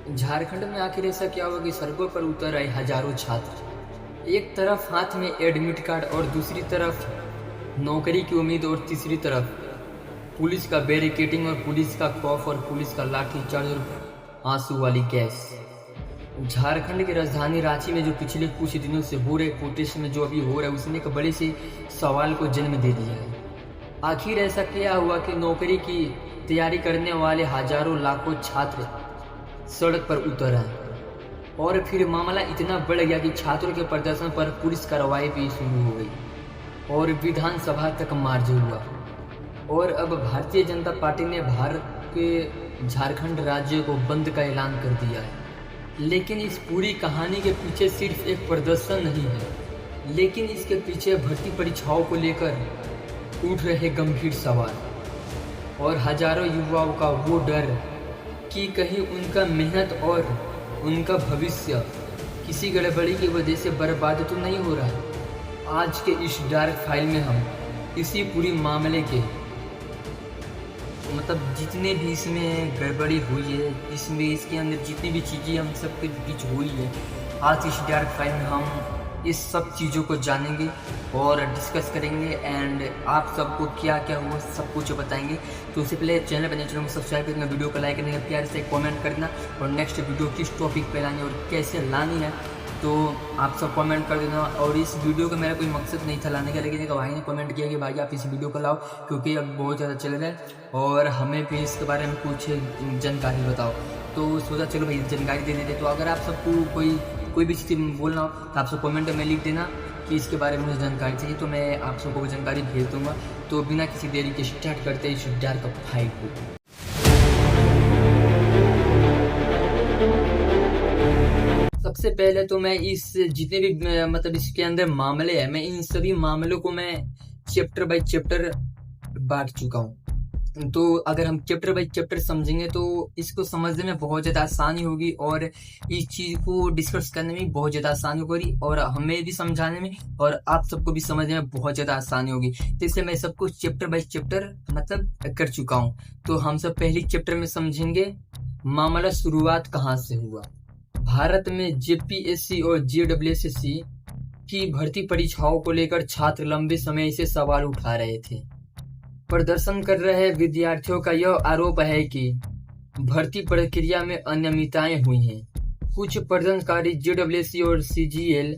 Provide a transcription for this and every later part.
झारखंड में आखिर ऐसा क्या हुआ कि सड़कों पर उतर आए हजारों छात्र। एक तरफ हाथ में एडमिट कार्ड और दूसरी तरफ नौकरी की उम्मीद और तीसरी तरफ पुलिस का बैरिकेडिंग और पुलिस का खौफ और पुलिस का लाठीचार्ज और आंसू वाली गैस। झारखंड की राजधानी रांची में जो पिछले कुछ दिनों से हो रहे प्रोटेस्ट में जो अभी हो रहा है उसने एक बड़े से सवाल को जन्म दे दिया है। आखिर ऐसा क्या हुआ कि नौकरी की तैयारी करने वाले हजारों लाखों छात्र सड़क पर उतर आए और फिर मामला इतना बढ़ गया कि छात्रों के प्रदर्शन पर पुलिस कार्रवाई भी शुरू हो गई और विधानसभा तक मार्च हुआ। और अब भारतीय जनता पार्टी ने भारत के झारखंड राज्य को बंद का ऐलान कर दिया है। लेकिन इस पूरी कहानी के पीछे सिर्फ एक प्रदर्शन नहीं है, लेकिन इसके पीछे भर्ती परीक्षाओं को लेकर उठ रहे गंभीर सवाल और हजारों युवाओं का वो डर कि कहीं उनका मेहनत और उनका भविष्य किसी गड़बड़ी की वजह से बर्बाद तो नहीं हो रहा है। आज के इस डार्क फाइल में हम इसी पूरी मामले के जितने भी इसमें गड़बड़ी हुई है, इसमें इसके अंदर जितनी भी चीज़ें हम सबके बीच हुई है, आज इस डार्क फाइल में हम इस सब चीज़ों को जानेंगे और डिस्कस करेंगे एंड आप सबको क्या क्या हुआ सब कुछ बताएंगे। तो उससे पहले चैनल को सब्सक्राइब करना, वीडियो को लाइक करना, प्यार से कमेंट करना और नेक्स्ट वीडियो किस टॉपिक पे लानी और कैसे लानी है तो आप सब कमेंट कर देना। और इस वीडियो का मेरा कोई मकसद नहीं था लाने का, लेकिन एक भाई ने कमेंट किया कि भाई आप इस वीडियो को लाओ क्योंकि अब बहुत ज़्यादा चल रहा है और हमें भी इसके बारे में कुछ जानकारी बताओ। तो सोचा चलो भाई जानकारी दे देते। तो अगर आप सबको कोई भी चीज़ बोलना हो तो आप सब कमेंट में लिख देना कि इसके बारे में मुझे जानकारी चाहिए, तो मैं आप सबको जानकारी भेज दूंगा। तो बिना किसी देरी के स्टार्ट करते हैं इस डार्क फाइल को। सबसे पहले तो मैं इस जितने भी इसके अंदर मामले हैं, मैं इन सभी मामलों को मैं चैप्टर बाय चैप्टर बांट चुका हूँ। तो अगर हम चैप्टर बाय चैप्टर समझेंगे तो इसको समझने में बहुत ज़्यादा आसानी होगी और इस चीज़ को डिस्कस करने में बहुत ज़्यादा आसानी होगी और हमें भी समझाने में और आप सबको भी समझने में बहुत ज़्यादा आसानी होगी। तो इसलिए मैं सबको चैप्टर बाय चैप्टर कर चुका हूँ। तो हम सब पहली चैप्टर में समझेंगे मामला शुरुआत कहाँ से हुआ। भारत में जेपीएससी और जेडब्ल्यूएसएससी की भर्ती परीक्षाओं को लेकर छात्र लंबे समय से सवाल उठा रहे थे। प्रदर्शन कर रहे विद्यार्थियों का यह आरोप है कि भर्ती प्रक्रिया में अनियमितताएं हुई हैं। कुछ प्रदर्शनकारी जेडब्ल्यूएससी और सीजीएल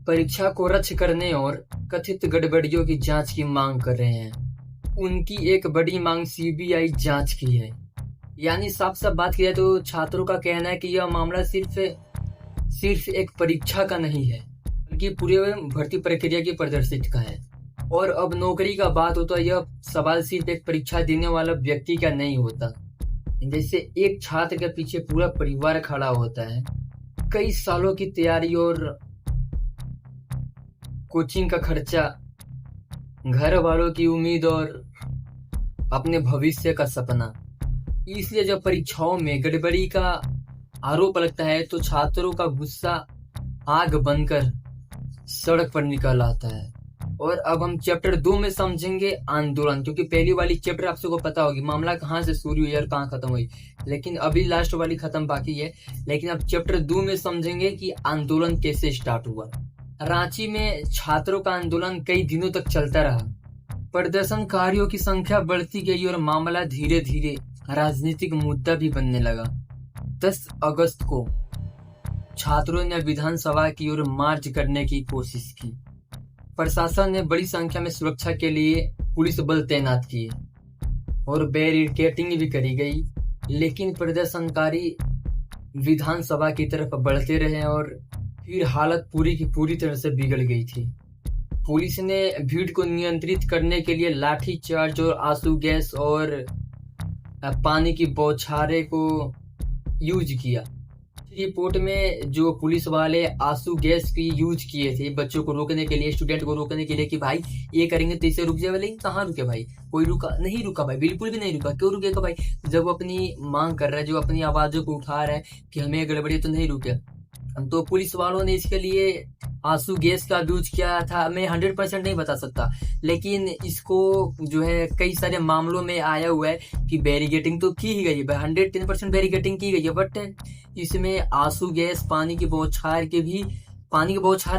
परीक्षा को रद्द करने और कथित गड़बड़ियों की जांच की मांग कर रहे हैं। उनकी एक बड़ी मांग सीबीआई जांच की है। यानी साफ साफ बात की जाए तो छात्रों का कहना है कि यह मामला सिर्फ एक परीक्षा का नहीं है, बल्कि पूरे भर्ती प्रक्रिया की प्रदर्शित का है। और अब नौकरी का बात हो तो यह सवाल सिर्फ एक परीक्षा देने वाला व्यक्ति का नहीं होता। जैसे एक छात्र के पीछे पूरा परिवार खड़ा होता है, कई सालों की तैयारी और कोचिंग का खर्चा, घर वालों की उम्मीद और अपने भविष्य का सपना। इसलिए जब परीक्षाओं में गड़बड़ी का आरोप लगता है तो छात्रों का गुस्सा आग बनकर सड़क पर निकल आता है। और अब हम चैप्टर 2 में समझेंगे आंदोलन, क्योंकि पहली वाली चैप्टर आप सबको पता होगी मामला कहाँ से शुरू हुई और कहाँ खत्म हुई, लेकिन अभी लास्ट वाली खत्म बाकी है। लेकिन अब चैप्टर 2 में समझेंगे कि आंदोलन कैसे स्टार्ट हुआ। रांची में छात्रों का आंदोलन कई दिनों तक चलता रहा। प्रदर्शनकारियों की संख्या बढ़ती गई और मामला धीरे धीरे राजनीतिक मुद्दा भी बनने लगा। 10 अगस्त को छात्रों ने विधानसभा की ओर मार्च करने की कोशिश की। प्रशासन ने बड़ी संख्या में सुरक्षा के लिए पुलिस बल तैनात किए और बैरिकेडिंग भी करी गई, लेकिन प्रदर्शनकारी विधानसभा की तरफ बढ़ते रहे और फिर हालत पूरी की पूरी तरह से बिगड़ गई थी। पुलिस ने भीड़ को नियंत्रित करने के लिए लाठीचार्ज और आंसू गैस और पानी की बौछारें को यूज किया। रिपोर्ट में जो पुलिस वाले आंसू गैस की यूज किए थे बच्चों को रोकने के लिए, स्टूडेंट को रोकने के लिए कि भाई ये करेंगे तो इसे रुक जाए, लेकिन कहाँ रुके भाई, कोई नहीं रुका भाई, बिल्कुल भी नहीं रुका। क्यों रुकेगा भाई, जब वो अपनी मांग कर रहा है, जो अपनी आवाजों को उठा रहा है कि हमें गड़बड़ी, तो नहीं रुके। तो पुलिस वालों ने इसके लिए आंसू गैस का यूज किया था। मैं 100% नहीं बता सकता, लेकिन इसको जो है कई सारे मामलों में आया हुआ है कि बैरिकेडिंग तो की ही गई है, 110% बैरिकेडिंग की गई है, बट इसमें आंसू गैस, पानी की बौछार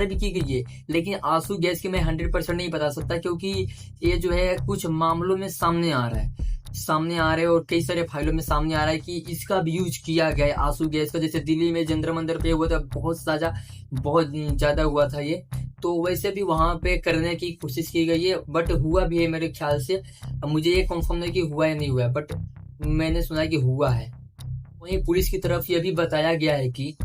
भी की गई है। लेकिन आंसू गैस की मैं 100% नहीं बता सकता, क्योंकि ये जो है कुछ मामलों में सामने आ रहा है और कई सारे फाइलों में सामने आ रहा है कि इसका भी यूज किया गया है, आंसू गैस का। जैसे दिल्ली में जंतर मंतर पे हुआ था, बहुत ज्यादा हुआ था ये, तो वैसे भी वहां पे करने की कोशिश की गई है, बट हुआ भी है मेरे ख्याल से। मुझे ये कंफर्म नहीं कि हुआ है नहीं हुआ है, बट मैंने सुना है कि हुआ है। वहीं पुलिस की तरफ यह भी बताया गया है कि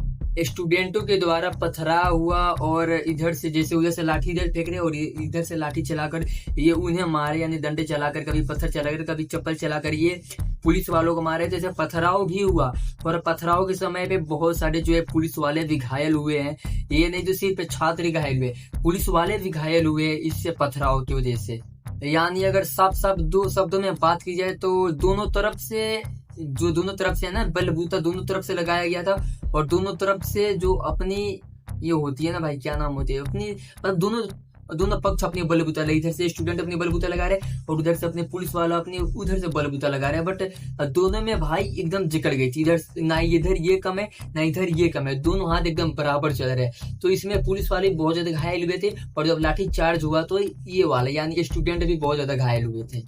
स्टूडेंटों के द्वारा पथराव हुआ और इधर से जैसे उधर से लाठी इधर फेंक रहे और इधर से लाठी चलाकर ये उन्हें मारे, यानी डंडे चलाकर, कभी पत्थर चलाकर, कभी चप्पल चलाकर ये पुलिस वालों को मारे। जैसे पथराव भी हुआ और पथराव के समय पे बहुत सारे जो है पुलिस वाले भी घायल हुए हैं। ये नहीं जो सिर्फ छात्र घायल हुए, पुलिस वाले भी घायल हुए इससे, पथराव की वजह से। यानी अगर साफ दो शब्दों में बात की जाए तो दोनों तरफ से है ना, बलबूता दोनों तरफ से लगाया गया था, और दोनों तरफ से जो अपनी ये होती है ना भाई, क्या नाम होती है अपनी, मतलब दोनों पक्ष अपनी बलबूता लगे। इधर से स्टूडेंट अपनी बलबूता लगा रहे और उधर से अपने पुलिस वाला अपनी उधर से बलबूता लगा रहे हैं, बट दोनों में भाई एकदम जकड़ गई थी। इधर ये कम है ना इधर ये कम है, दोनों हाथ एकदम बराबर चल रहे हैं। तो इसमें पुलिस वाले बहुत ज्यादा घायल हुए थे, और जब लाठी चार्ज हुआ तो ये वाला यानी स्टूडेंट भी बहुत ज्यादा घायल हुए थे।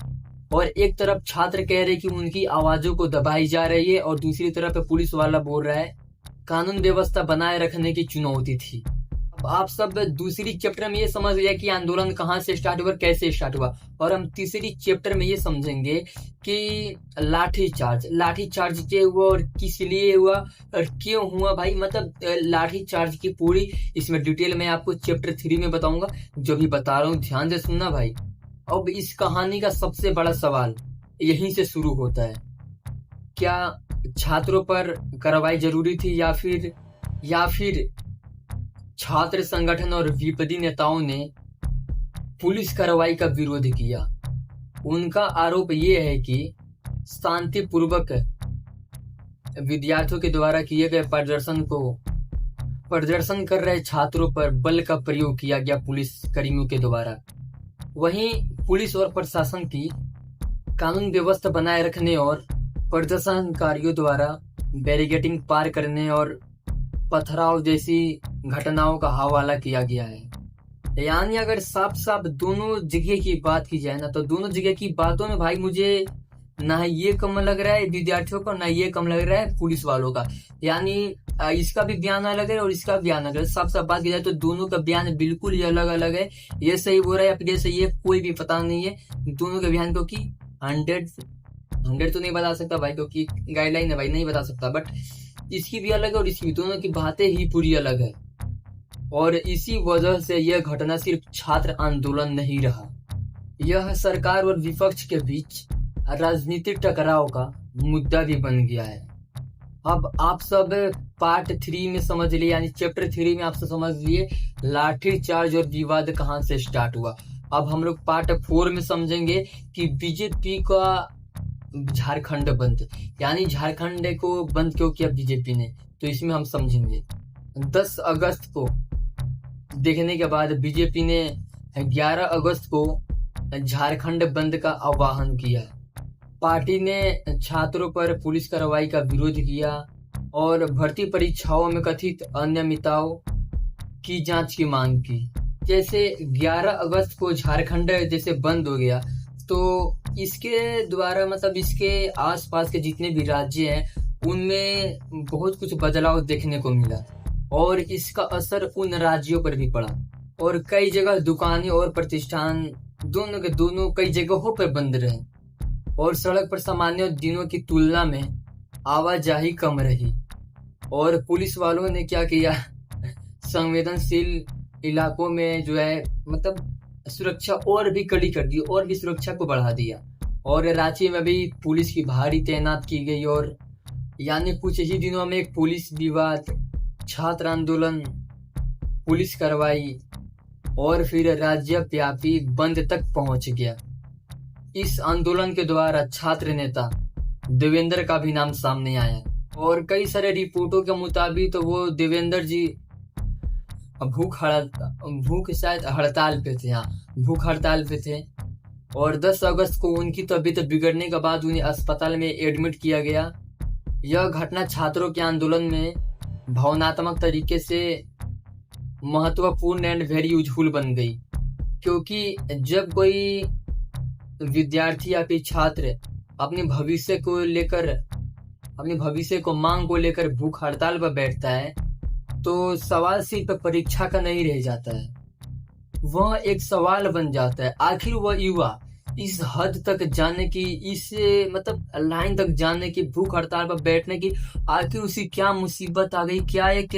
और एक तरफ छात्र कह रहे कि उनकी आवाजों को दबाई जा रही है, और दूसरी तरफ पुलिस वाला बोल रहा है कानून व्यवस्था बनाए रखने की चुनौती थी। अब आप सब दूसरी चैप्टर में ये समझ लिया कि आंदोलन कहाँ से स्टार्ट हुआ, कैसे स्टार्ट हुआ, और हम तीसरी चैप्टर में ये समझेंगे कि लाठी चार्ज क्यों हुआ और किस लिए हुआ और क्यों हुआ भाई। मतलब लाठी चार्ज की पूरी इसमें डिटेल मैं आपको चैप्टर 3 में बताऊंगा। जो भी बता रहा हूँ ध्यान से सुनना भाई। अब इस कहानी का सबसे बड़ा सवाल यहीं से शुरू होता है, क्या छात्रों पर कार्रवाई जरूरी थी या फिर छात्र संगठन और विपक्षी नेताओं ने पुलिस कार्रवाई का विरोध किया। उनका आरोप ये है कि शांतिपूर्वक विद्यार्थियों के द्वारा किए गए प्रदर्शन कर रहे छात्रों पर बल का प्रयोग किया गया पुलिस कर्मियों के द्वारा। वहीं पुलिस और प्रशासन की कानून व्यवस्था बनाए रखने और प्रदर्शनकारियों द्वारा बैरिकेडिंग पार करने और पथराव जैसी घटनाओं का हवाला किया गया है। यानी अगर साफ दोनों जगह की बात की जाए ना, तो दोनों जगह की बातों में भाई मुझे ना ये कम लग रहा है विद्यार्थियों का, ना ये कम लग रहा है पुलिस वालों का। यानी इसका भी बयान अलग है और इसका बयान अलग है। साफ बात की जाए तो दोनों का बयान बिल्कुल ही अलग है। ये सही बोल रहा है या फिर ये सही है, कोई भी पता नहीं है दोनों के बयान, क्योंकि 100 तो नहीं बता सकता भाई, क्योंकि गाइडलाइन है भाई, नहीं बता सकता। बट इसकी भी अलग है और इसकी भी, दोनों की बातें ही पूरी अलग है। और इसी वजह से यह घटना सिर्फ छात्र आंदोलन नहीं रहा, यह सरकार और विपक्ष के बीच राजनीतिक टकराव का मुद्दा भी बन गया है। अब आप सब पार्ट 3 में समझ लिए, यानी चैप्टर 3 में आप सब समझ लिए लाठी चार्ज और विवाद कहां से स्टार्ट हुआ। अब हम लोग पार्ट 4 में समझेंगे कि बीजेपी का झारखंड बंद, यानी झारखंड को बंद क्यों किया बीजेपी ने, तो इसमें हम समझेंगे। 10 अगस्त को देखने के बाद बीजेपी ने 11 अगस्त को झारखंड बंद का आह्वान किया। पार्टी ने छात्रों पर पुलिस कार्रवाई का विरोध किया और भर्ती परीक्षाओं में कथित अनियमितताओं की जांच की मांग की। जैसे 11 अगस्त को झारखंड जैसे बंद हो गया, तो इसके द्वारा मतलब इसके आसपास के जितने भी राज्य हैं उनमें बहुत कुछ बदलाव देखने को मिला, और इसका असर उन राज्यों पर भी पड़ा, और कई जगह दुकानें और प्रतिष्ठान दोनों के दोनों कई जगहों पर बंद रहे, और सड़क पर सामान्य दिनों की तुलना में आवाजाही कम रही। और पुलिस वालों ने क्या किया, संवेदनशील इलाकों में जो है मतलब सुरक्षा और भी कड़ी कर दी, और भी सुरक्षा को बढ़ा दिया, और रांची में भी पुलिस की भारी तैनात की गई। और यानी कुछ ही दिनों में एक पुलिस विवाद, छात्र आंदोलन, पुलिस कार्रवाई और फिर राज्यव्यापी बंद तक पहुंच गया। इस आंदोलन के द्वारा छात्र नेता देवेंद्र का भी नाम सामने आया, और कई सारे रिपोर्टों के मुताबिक तो वो देवेंद्र जी भूख शायद हड़ताल पे थे। हाँ, भूख हड़ताल पे थे और 10 अगस्त को उनकी तबीयत बिगड़ने के बाद उन्हें अस्पताल में एडमिट किया गया। यह घटना छात्रों के आंदोलन में भावनात्मक तरीके से महत्वपूर्ण एंड वेरी यूजफुल बन गई, क्योंकि जब कोई विद्यार्थी या फिर छात्र अपने भविष्य को मांग को लेकर भूख हड़ताल पर बैठता है तो सवाल सिर्फ परीक्षा का नहीं रह जाता है, वह एक सवाल बन जाता है। आखिर वह युवा इस हद तक जाने की, इस लाइन तक जाने की, भूख हड़ताल पर बैठने की, आखिर उसी क्या मुसीबत आ गई, क्या एक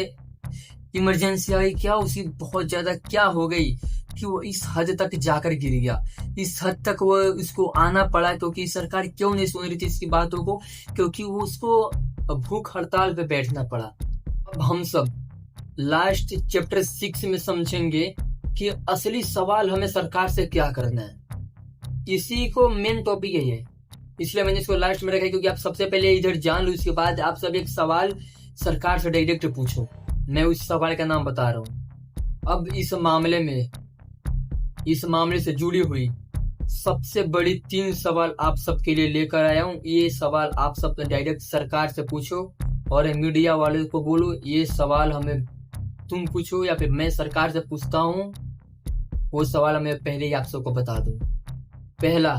इमरजेंसी आई, क्या उसी बहुत ज्यादा क्या हो गई कि वो इस हद तक जाकर गिर गया, इस हद तक वो उसको आना पड़ा, क्योंकि सरकार क्यों नहीं सुन रही थी इसकी बातों को, क्योंकि वो उसको भूख हड़ताल पे बैठना पड़ा। अब हम सब लास्ट चैप्टर 6 में समझेंगे कि असली सवाल हमें सरकार से क्या करना है। इसी को मेन टॉपिक है, इसलिए मैंने इसको लास्ट में रखा है, क्योंकि आप सबसे पहले इधर जान लो, उसके बाद आप सब एक सवाल सरकार से डायरेक्ट पूछो। मैं उस सवाल का नाम बता रहा हूँ। अब इस मामले से जुड़ी हुई सबसे बड़ी 3 सवाल आप सबके लिए लेकर आया हूँ। ये सवाल आप सब डायरेक्ट सरकार से पूछो और मीडिया वाले को बोलो ये सवाल हमें तुम पूछो या फिर मैं सरकार से पूछता हूँ, वो सवाल मैं पहले ही आप सबको बता दूं। पहला,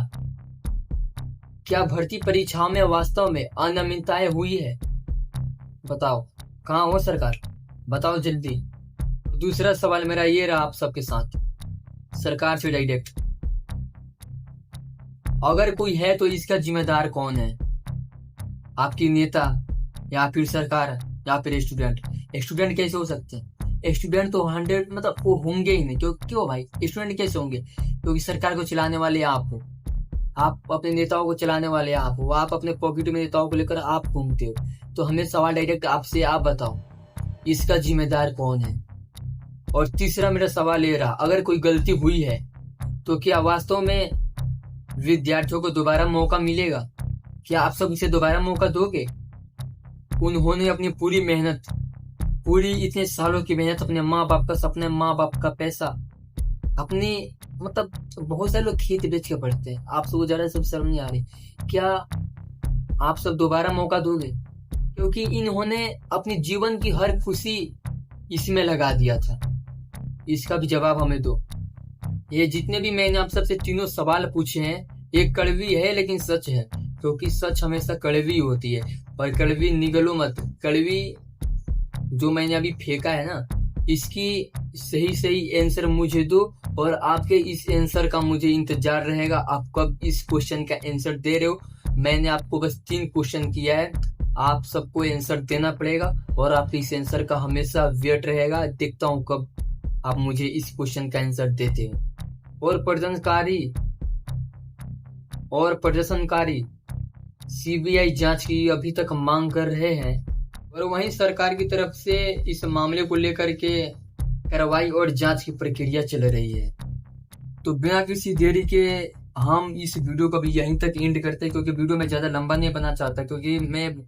क्या भर्ती परीक्षाओं में वास्तव में अनियमितताएं हुई है? बताओ, कहाँ हो सरकार, बताओ जल्दी। दूसरा सवाल मेरा ये रहा आप सबके साथ, सरकार से डायरेक्ट, अगर कोई है तो इसका जिम्मेदार कौन है? आपकी नेता या फिर सरकार या फिर स्टूडेंट? स्टूडेंट कैसे हो सकते हैं? स्टूडेंट तो 100 वो होंगे ही नहीं। क्यों भाई, स्टूडेंट कैसे होंगे? क्योंकि सरकार को चलाने वाले आप हो, आप अपने नेताओं को चलाने वाले आप हो, आप अपने पॉकेट में नेताओं को लेकर आप घूमते हो। तो हमें सवाल डायरेक्ट आपसे, आप बताओ इसका जिम्मेदार कौन है? और तीसरा मेरा सवाल ये रहा, अगर कोई गलती हुई है तो क्या वास्तव में विद्यार्थियों को दोबारा मौका मिलेगा? क्या आप सब इसे दोबारा मौका दोगे? उन्होंने अपनी पूरी मेहनत, पूरी इतने सालों की मेहनत, अपने माँ बाप का सपने, माँ बाप का पैसा, अपनी बहुत सारे लोग खेत बेच के पढ़ते हैं, आप सब ज्यादा सब शर्म नहीं आ रही? क्या आप सब दोबारा मौका दोगे? क्योंकि इन्होंने अपनी जीवन की हर खुशी इसमें लगा दिया था। इसका भी जवाब हमें दो। ये जितने भी मैंने आप सबसे तीनों सवाल पूछे हैं, एक कड़वी है लेकिन सच है, क्योंकि सच हमेशा कड़वी होती है। और कड़वी निगलो मत, कड़वी जो मैंने अभी फेंका है ना, इसकी सही आंसर मुझे दो और आपके इस आंसर का मुझे इंतजार रहेगा। आप कब इस क्वेश्चन का आंसर दे रहे हो? मैंने आपको बस 3 क्वेश्चन किया है, आप सबको आंसर देना पड़ेगा और आपके इस आंसर का हमेशा वेट रहेगा। देखता हूँ कब आप मुझे इस क्वेश्चन का आंसर देते हो। और प्रदर्शनकारी सीबीआई जांच की अभी तक मांग कर रहे हैं और वहीं सरकार की तरफ से इस मामले को लेकर के कार्रवाई और जांच की प्रक्रिया चल रही है। तो बिना किसी देरी के हम इस वीडियो को भी यहीं तक एंड करते हैं, क्योंकि वीडियो मैं ज्यादा लंबा नहीं बना चाहता, क्योंकि मैं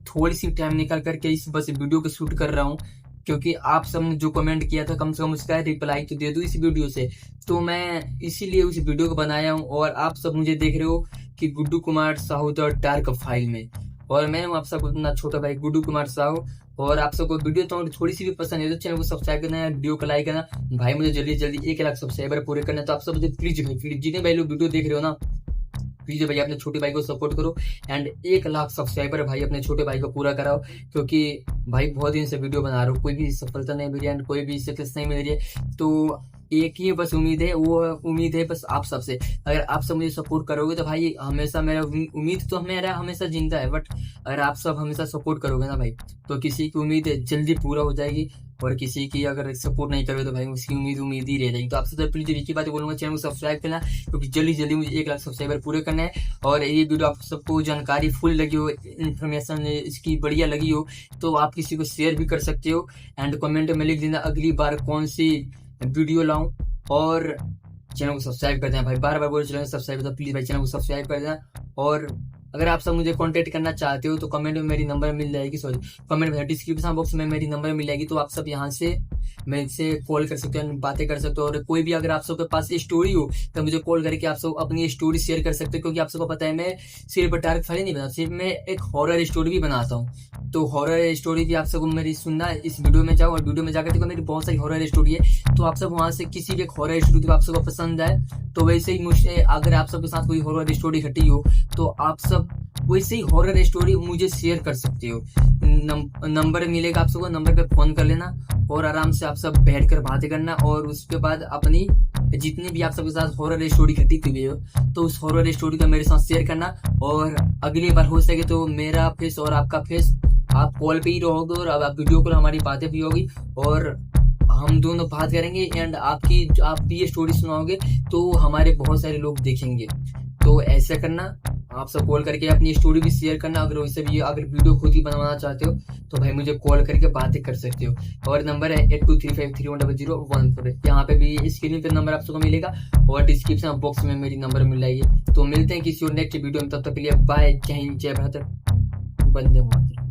थोड़ी सी टाइम निकाल करके इस बस वीडियो को शूट कर रहा हूँ। क्योंकि आप सबने जो कमेंट किया था, कम से कम उसका रिप्लाई तो दे दो इस वीडियो से, तो मैं इसीलिए उस वीडियो को बनाया हूँ। और आप सब मुझे देख रहे हो कि Guddu Kumar Sahu the dark file में, और मैं हूँ आप सबको अपना छोटा भाई गुड्डू कुमार साहू। और आप सबको वीडियो तो थोड़ी सी भी पसंद है तो चैनल को सब्सक्राइब करना है, वीडियो को लाइक करना। भाई मुझे जल्दी 1 लाख सब्सक्राइबर पूरे करना है, तो आप सब मुझे प्लीज जितने भाई लोग वीडियो देख रहे हो ना, प्लीज भाई अपने छोटे भाई को सपोर्ट करो एंड 1 लाख सब्सक्राइबर भाई अपने छोटे भाई को पूरा कराओ। क्योंकि भाई बहुत दिन से वीडियो बना रहा हूँ, कोई भी सफलता नहीं मिली एंड कोई भी सक्सेस नहीं मिल रही है। तो एक ही बस उम्मीद है, वो उम्मीद है बस आप सबसे, अगर आप सब मुझे सपोर्ट करोगे तो भाई हमेशा मेरा उम्मीद तो मेरा हमेशा जिंदा है, बट अगर आप सब हमेशा सपोर्ट करोगे ना भाई, तो किसी की उम्मीद जल्दी पूरा हो जाएगी और किसी की अगर सपोर्ट नहीं करोगे तो भाई उसकी उम्मीद ही रह जाएगी। तो आपसे प्लीज एक ही बात बोलूंगा, चैनल को सब्सक्राइब करना, क्योंकि जल्दी मुझे 1 लाख सब्सक्राइबर पूरे करना है। और ये वीडियो आप सबको जानकारी फुल लगी हो, इन्फॉर्मेशन इसकी बढ़िया लगी हो, तो आप किसी को शेयर भी कर सकते हो एंड कमेंट में लिख देना अगली बार कौन सी वीडियो लाऊं। और चैनल को सब्सक्राइब कर देना भाई, बार बोल चैनल सब्सक्राइब, तो प्लीज भाई चैनल को सब्सक्राइब कर देना। और अगर आप सब मुझे कांटेक्ट करना चाहते हो तो कमेंट में मेरी नंबर मिल जाएगी, सॉरी कमेंट में डिस्क्रिप्शन बॉक्स में मेरी नंबर मिल जाएगी, तो आप सब यहाँ से मेरे से कॉल कर सकते हो, बातें कर सकते हो। और कोई भी अगर आप सबके पास स्टोरी हो तो मुझे कॉल करके आप सब अपनी स्टोरी शेयर कर सकते हो, क्योंकि आप सबको पता है मैं सिर्फ डार्क फाइल नहीं बनाता, सिर्फ मैं एक हॉरर स्टोरी भी बनाता हूँ। तो हॉरर स्टोरी भी आप सबको मेरी सुनना है, इस वीडियो में जाओ और वीडियो में जाकर देखो, मेरी बहुत सारी हॉरर स्टोरी है। तो आप सब वहां से किसी भी एक हॉरर स्टोरी आप सबको पसंद आए तो वैसे ही मुझे, अगर आप सबके साथ कोई हॉरर स्टोरी घटी हो तो आप सब वैसे ही हॉरर स्टोरी मुझे शेयर कर सकते हो। नंबर मिलेगा आप सबको, नंबर पे फोन कर लेना और आराम से आप सब बैठ कर बातें करना, और उसके बाद अपनी जितनी भी आप सबके साथ हॉरर स्टोरी घटी हुई हो तो उस हॉरर स्टोरी को मेरे साथ शेयर करना। और अगली बार हो सके तो मेरा फेस और आपका फेस, आप कॉल पे ही रहोगे और अब आप वीडियो कॉल, हमारी बातें भी होगी और हम दोनों बात करेंगे, एंड आप भी ये स्टोरी सुनाओगे तो हमारे बहुत सारे लोग देखेंगे। तो ऐसा करना, आप सब कॉल करके अपनी स्टोरी भी शेयर करना। अगर वैसे भी अगर वीडियो खुद ही बनवाना चाहते हो तो भाई मुझे कॉल करके बातें कर सकते हो, और नंबर है 8235310014। यहाँ पे भी स्क्रीन पे नंबर आप सबको मिलेगा और डिस्क्रिप्शन बॉक्स में मेरी नंबर मिल जाएगी। तो मिलते हैं किसी और नेक्स्ट वीडियो में, तब तक के लिए बाय, जय हिंद, जय भारत, वंदे मातरम।